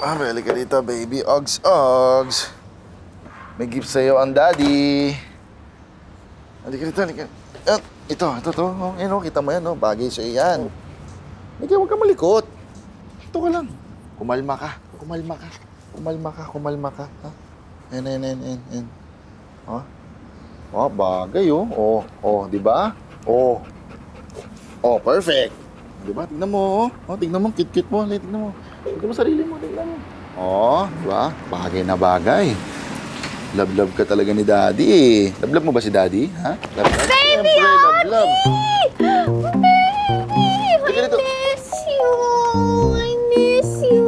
Balik ka dito, baby. Ogs. May gift sa'yo ang daddy. Halika dito, halika. Ito. Oh, yan, oh, kita mo yan, oh. Bagay sa'yo yan. Halika, huwag ka malikot. Ito ka lang. Kumalma ka. Ha? Yan. Bagay, oh. Di ba? Oh, perfect. Di ba? Tignan mo, oh. Tignan mo, cute mo. Tignan mo. Tignan mo sarili mo, tignan mo. Di ba? Bagay na bagay. Love ka talaga ni Daddy, eh. Love mo ba si Daddy, ha? Baby, love. Baby! I miss you.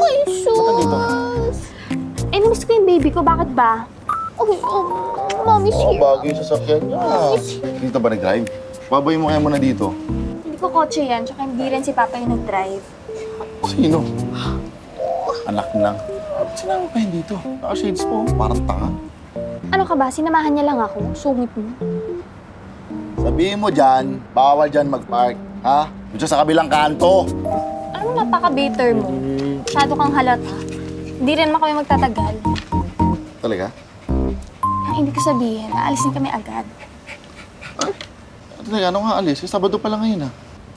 Ay, sus. Miss ko yung baby ko. Bakit ba? Mami, siya. Bagay sa sakyan niya. Dito ba nag-drive? Babay mo kaya muna dito. Hindi ko kotse yan, tsaka hindi rin si Papa yung nag-drive. Sino? Anak lang. Sinama pa yun dito. Naka-shades po, parang tanga. Ano ka ba? Sinamahan niya lang ako. Sungit mo. Sabihin mo dyan, bawal dyan mag-park, ha? Diyan sa kabilang kanto. Ano napaka-bitter mo? Masyado kang halata. Hindi rin naman kami magtatagal. Talaga? Ang ibig ko sabihin, aalisin kami agad. Talaga, ano nga alis? Sabado pa lang ngayon, ha?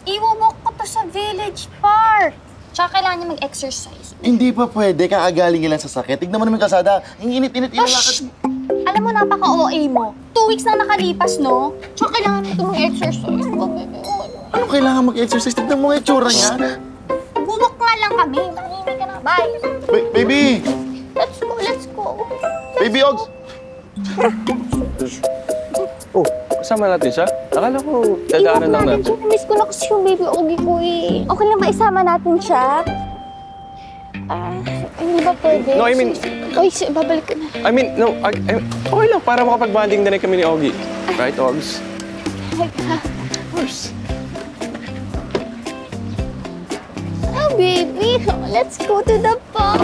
Iwawalk ko to sa village park. Tsaka kailangan niya mag-exercise. Hindi pa pwede, kakagaling lang sa sakit. Tignan mo naman yung kalsada. Ang init-init ilalakad mo. Alam mo, napaka-OA mo. 2 weeks na nakalipas, no? Tsaka kailangan ito mag-exercise. Ano kailangan mag-exercise? Tignan mo nga yung tsura niya. Bubok nga lang kami. Mahimik ka na. Bye. Baby! Let's go. Baby Ogs! Oh, kasama natin siya? Akala ko dadaanan lang natin. Miss ko na kasi yung baby Ogie ko eh. Okay lang ba isama natin siya? Hindi ba pwede? No, I mean... Uy, babalik ko na. I mean, no, okay lang para makapag-bonding na rin kami ni Ogie. Right, Ogs? Of course. Oh, baby, let's go to the park.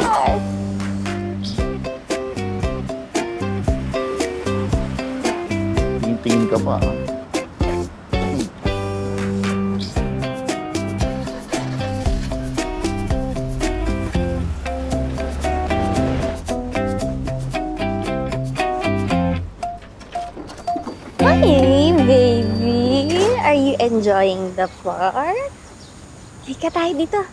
Tingin ka pa, ha? Hi, baby. Are you enjoying the park? Halika tayo dito.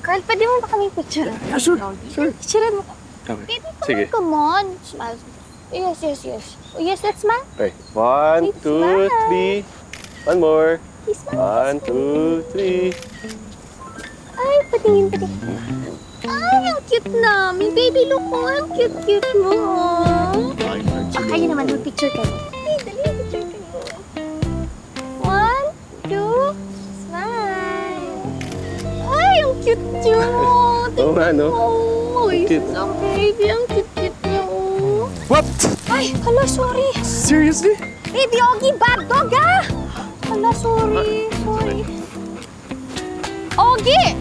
Carl, pwede mo ba kami picture? Sure. Picture mo. Okay, Baby, sige. come on. Smile. Yes. Oh, yes, let's smile. Okay, 1, 2, 3. One more. Please smile. 1, 2, 3. Ay, patingin. Ay, ang cute namin. Baby, look mo. Ang cute mo. Kayo naman, mag-picture kayo. Ay, dali, picture kayo. 1, 2, smile. Ay, ang cute nyo. Oo nga, no? Ay, Cute. ang baby, ang cute nyo. What? Ay, hala, sorry. Seriously? Baby Ogie, bad dog, ah! Hala, sorry. Ogie!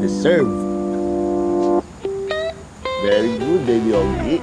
Deserve. Very good, baby Ogie.